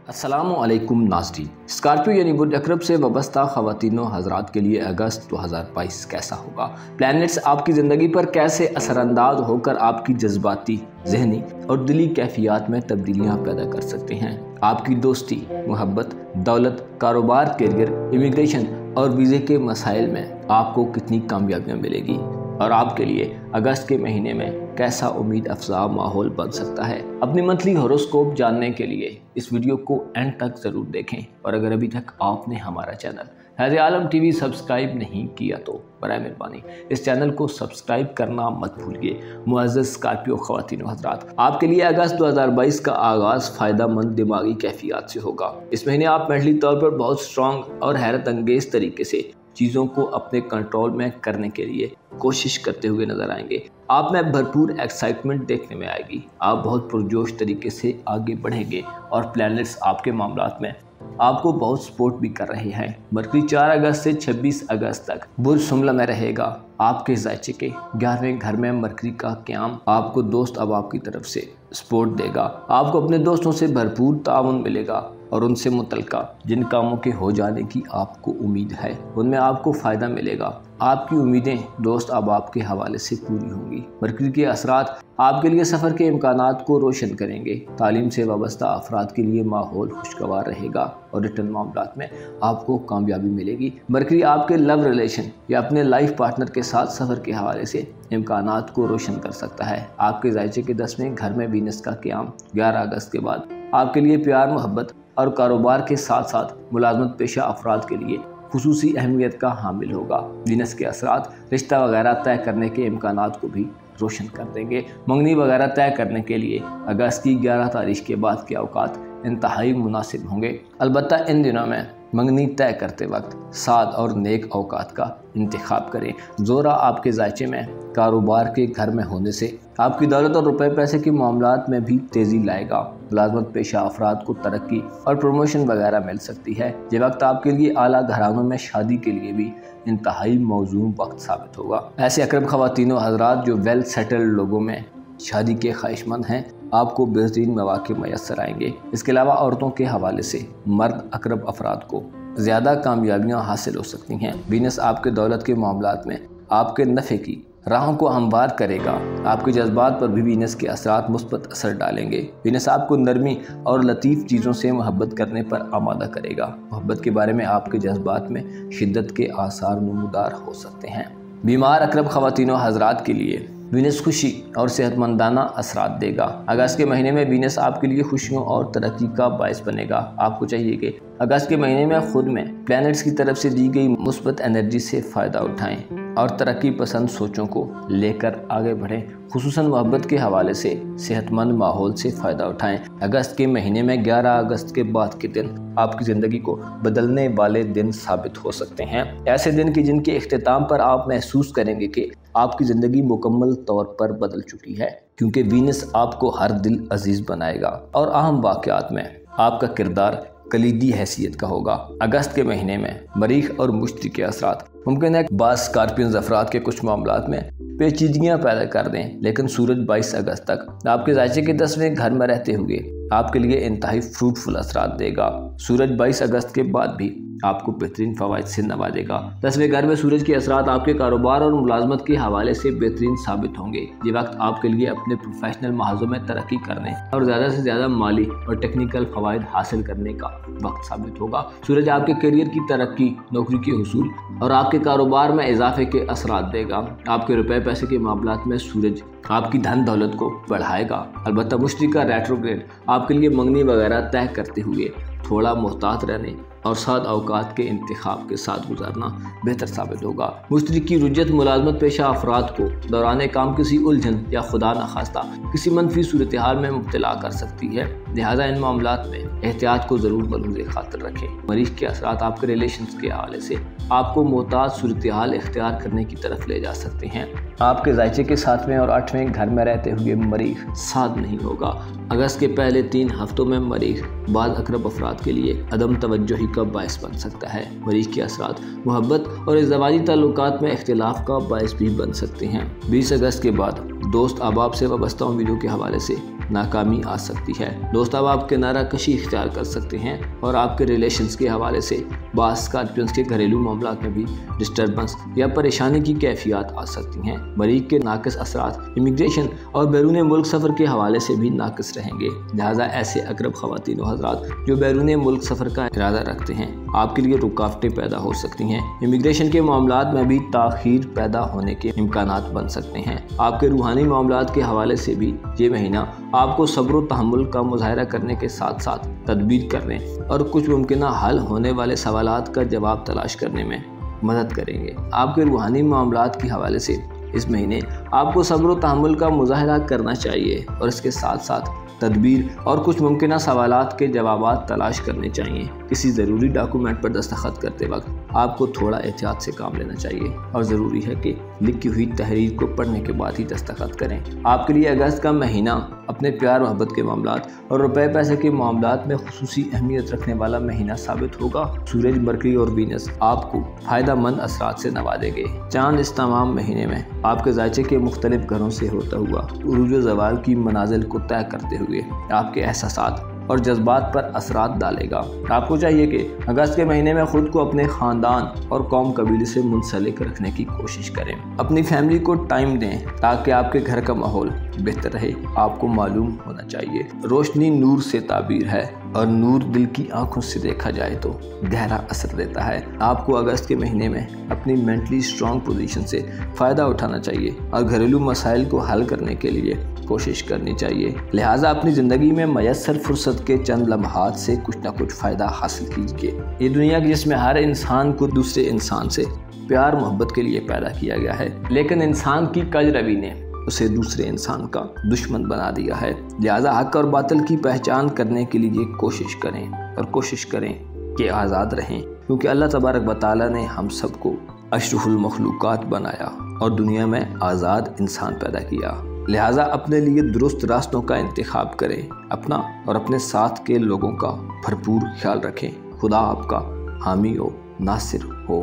अस्सलामु अलैकुम नाज़रीन। स्कॉर्पियो यानी बुर्ज अकरब से वाबस्ता ख़वातीन हज़रात के लिए अगस्त 2022 कैसा होगा? प्लैनेट्स आपकी ज़िंदगी पर कैसे असरअंदाज होकर आपकी जज्बाती, ज़हनी और दिली कैफियत में तब्दीलियाँ पैदा कर सकते हैं? आपकी दोस्ती, मोहब्बत, दौलत, कारोबार, करियर, इमिग्रेशन और वीज़े के मसाइल में आपको कितनी कामयाबियाँ मिलेगी? और आपके लिए अगस्त के महीने में कैसा उम्मीद अफजा माहौल बन सकता है? अपनी मंथली हॉरोस्कोप जानने के लिए इस वीडियो को एंड तक ज़रूर देखें। और अगर अभी तक आपने हमारा channel has Alam TV subscribe नहीं किया तो बराए मेहरबानी इस चैनल को सब्सक्राइब करना मत भूलिए। मुअज़्ज़ज़ स्कॉर्पियो ख़वातीन व हज़रात, आपके लिए अगस्त 2022 का आगाज़ फ़ायदेमंद दिमागी कैफियत से होगा। इस महीने आप मेंटली तौर पर बहुत स्ट्रॉन्ग और हैरत अंगेज़ तरीके से चीज़ों को अपने कंट्रोल में करने के लिए कोशिश करते हुए नजर आएंगे। आप में भरपूर एक्साइटमेंट देखने में आएगी। आप बहुत पुरजोश तरीके से आगे बढ़ेंगे और प्लैनेट्स आपके मामलात में आपको बहुत सपोर्ट भी कर रहे हैं। मरकरी 4 अगस्त से 26 अगस्त तक बुर्ज शुमला में रहेगा। आपके ज़ायचे के 11वें घर में मरकरी का क़याम आपको दोस्त अब आपकी तरफ से सपोर्ट देगा। आपको अपने दोस्तों से भरपूर ताउन मिलेगा और उनसे मुतल्लिका जिन कामों के हो जाने की आपको उम्मीद है उनमें आपको फ़ायदा मिलेगा। आपकी उम्मीदें दोस्त अब आपके हवाले से पूरी होंगी। मरकरी के असरात आपके लिए सफ़र के इम्कानात को रोशन करेंगे। तालीम से वाबस्ता अफराद के लिए माहौल खुशगवार रहेगा और रिटर्न मामलात में आपको कामयाबी मिलेगी। मरकरी आपके लव रिलेशन या अपने लाइफ पार्टनर के साथ सफ़र के हवाले से इम्कानात को रोशन कर सकता है। आपके ज़ायचे के 10वें घर में वीनस का क़याम 11 अगस्त के बाद आपके लिए प्यार, मोहब्बत और कारोबार के साथ साथ मुलाजमत पेशा अफराद के लिए खुसूसी अहमियत का हामिल होगा। वीनस के असरात रिश्ता वगैरह तय करने के इम्कानात को भी रोशन कर देंगे। मंगनी वगैरह तय करने के लिए अगस्त की 11 तारीख के बाद के औकात इंतहाई मुनासिब होंगे। अलबत्ता इन दिनों में मंगनी तय करते वक्त साद और नेक औकात का इंतखाब करें। ज़ोरा आपके ज़ायचे में कारोबार के घर में होने से आपकी दौलत और रुपए पैसे के मामलात में भी तेज़ी लाएगा। मुलाजमत पेशा अफराद को तरक्की और प्रमोशन वगैरह मिल सकती है। ये वक्त आपके लिए आला घरानों में शादी के लिए भी इंतहाई मौजूद वक्त साबित होगा। ऐसे अकरब ख़वातीन व हज़रात जो वेल सेटल्ड लोगों में शादी के ख्वाहिशमंद हैं, आपको बेहतरीन मौक़े मैसर आएंगे। इसके अलावा औरतों के हवाले से मर्द अकरब अफराद को ज़्यादा कामयाबियाँ हासिल हो सकती हैं। वीनस आपके दौलत के मामलात में आपके नफ़े की राहों को हमवार करेगा। आपके जज्बात पर भी वीनस के असरात मुस्बत असर डालेंगे। वीनस आपको नरमी और लतीफ़ चीज़ों से मोहब्बत करने पर आमादा करेगा। मोहब्बत के बारे में आपके जज्बात में शिद्दत के आसार नमूदार हो सकते हैं। बीमार अकरब ख़वातीन व हज़रात के लिए वीनस खुशी और सेहतमंदाना असरात देगा। अगस्त के महीने में वीनस आपके लिए खुशियों और तरक्की का बायस बनेगा। आपको चाहिए कि अगस्त के महीने में खुद में प्लैनेट्स की तरफ से दी गई मुस्बत एनर्जी से फ़ायदा उठाएं और तरक्की पसंद सोचों को लेकर आगे बढ़ें। खुसूसन मोहब्बत के हवाले से सेहतमंद माहौल से फ़ायदा उठाएं। अगस्त के महीने में 11 अगस्त के बाद के दिन आपकी ज़िंदगी को बदलने वाले दिन साबित हो सकते हैं। ऐसे दिन की जिनके इख्तिताम पर आप महसूस करेंगे कि आपकी ज़िंदगी मुकम्मल तौर पर बदल चुकी है, क्योंकि वीनस आपको हर दिल अजीज़ बनाएगा और अहम वाक़यात में आपका किरदार कलीदी हैसियत का होगा। अगस्त के महीने में मरीख और मुश्तरी के असरात मुमकिन है बाज़ स्कॉर्पियंस अफराद के कुछ मामलात में पेचीदगियाँ पैदा कर दें, लेकिन सूरज 22 अगस्त तक आपके ज़ायचे के 10वें घर में रहते हुए आपके लिए इंतहाई फ्रूटफुल असरात देगा। सूरज 22 अगस्त के बाद भी आपको बेहतरीन फ़वाइद से नवाजेगा। 10वें घर में सूरज के असरात आपके कारोबार और मुलाजमत के हवाले से बेहतरीन साबित होंगे। ये वक्त आपके लिए अपने प्रोफेशनल महाजों में तरक्की करने और ज़्यादा से ज़्यादा माली और टेक्निकल फ़वाइद हासिल करने का वक्त साबित होगा। सूरज आपके करियर की तरक्की, नौकरी के हुसूल और आपके कारोबार में इजाफे के असरात देगा। आपके रुपए पैसे के मामलात में सूरज आपकी धन दौलत को बढ़ाएगा। अलबत्ता मुश्तरी का रेट्रोग्रेड आपके लिए मंगनी वगैरह तय करते हुए थोड़ा मोहतात रहने और साद औकात के इंतखाब के साथ गुजारना बेहतर साबित होगा। मुश्तरी की रुजत मुलाजमत पेशा अफराद को दौरान काम किसी उलझन या खुदा न खास्ता किसी मनफी सूरत हाल में मुब्तला कर सकती है। लिहाजा इन मामलात में एहतियात को ज़रूर बलूज़ खातिर रखें। मरीज़ के असरात आपके रिलेशंस के हवाले से आपको मोहताज सूरत हाल इख्तियार करने की तरफ ले जा सकते हैं। आपके ज़ायचे के 7वें और 8वें घर में रहते हुए मरीख साद नहीं होगा। अगस्त के पहले 3 हफ्तों में मरीख बाद अकरब अफराद के लिए अदम तवज्जुही का बायस बन सकता है। मरीज के असरात मोहब्बत और इज़्ज़वाजी ताल्लुकात में इख्तिलाफ का बायस भी बन सकते हैं। 20 अगस्त के बाद दोस्त अहबाब से वाबस्ता उम्मीदों के हवाले से नाकामी आ सकती है। दोस्त अहबाब किनारा कशी इख्तियार कर सकते हैं और आपके रिलेशंस के हवाले से बाज़ स्कॉर्पियंस के घरेलू मामलात में भी डिस्टर्बेंस या परेशानी की कैफियत आ सकती हैं। मरीख के नाकिस असरात इमिग्रेशन और बैरून मुल्क सफ़र के हवाले से भी नाकिस रहेंगे। लिहाजा ऐसे अकरब ख़वातीन व हज़रात जो बैरून मुल्क सफ़र का इरादा रखते हैं, आपके लिए रुकावटें पैदा हो सकती हैं। इमिग्रेशन के मामलात में भी ताख़ीर पैदा होने के इम्कानात बन सकते हैं। आपके रूहानी मामलात के हवाले से भी ये महीना आपको सब्र व तहम्मुल का मुज़ाहरा करने के साथ साथ तदबीर करने और कुछ मुमकिना हल होने वाले सवालात का जवाब तलाश करने में मदद करेंगे। आपके रूहानी मामलात के हवाले से इस महीने आपको सब्र व तहम्मुल का मुज़ाहरा करना चाहिए और इसके साथ साथ तदबीर और कुछ मुमकिना सवालात के जवाबात तलाश करने चाहिए। किसी ज़रूरी डॉक्यूमेंट पर दस्तखत करते वक्त आपको थोड़ा एहतियात से काम लेना चाहिए और ज़रूरी है कि लिखी हुई तहरीर को पढ़ने के बाद ही दस्तखत करें। आपके लिए अगस्त का महीना अपने प्यार मोहब्बत के मामलात और रुपए पैसे के मामलात में खुसूसी अहमियत रखने वाला महीना साबित होगा। सूरज, मरकरी और वीनस आपको फ़ायदेमंद असरात से नवाजेंगे। चांद इस तमाम महीने में आपके ज़ायचे के मुख्तलिफ घरों से होता हुआ उरूज व ज़वाल की मनाजिल को तय करते हुए आपके एहसासात और जज्बात पर असरात डालेगा। आपको चाहिए कि अगस्त के महीने में खुद को अपने ख़ानदान और कौम कबीले से मुंसलिक रखने की कोशिश करें। अपनी फैमिली को टाइम दें ताकि आपके घर का माहौल बेहतर रहे। आपको मालूम होना चाहिए रोशनी नूर से ताबीर है और नूर दिल की आंखों से देखा जाए तो गहरा असर देता है। आपको अगस्त के महीने में अपनी मेंटली स्ट्रॉन्ग पोजीशन से फ़ायदा उठाना चाहिए और घरेलू मसाइल को हल करने के लिए कोशिश करनी चाहिए। लिहाजा अपनी ज़िंदगी में मयसर फुर्सत के चंद लम्हात से कुछ ना कुछ फ़ायदा हासिल कीजिए। ये दुनिया की जिसमें हर इंसान को दूसरे इंसान से प्यार मोहब्बत के लिए पैदा किया गया है, लेकिन इंसान की कजरवी ने उसे दूसरे इंसान का दुश्मन बना दिया है। लिहाजा हक और बातिल की पहचान करने के लिए कोशिश करें और कोशिश करें कि आज़ाद रहें, क्योंकि अल्लाह तबारक व तआला ने हम सबको अशरफुल मखलूक़ात बनाया और दुनिया में आज़ाद इंसान पैदा किया। लिहाजा अपने लिए दुरुस्त रास्तों का इंतखाब करें, अपना और अपने साथ के लोगों का भरपूर ख्याल रखें। खुदा आपका हामी हो, नासिर हो।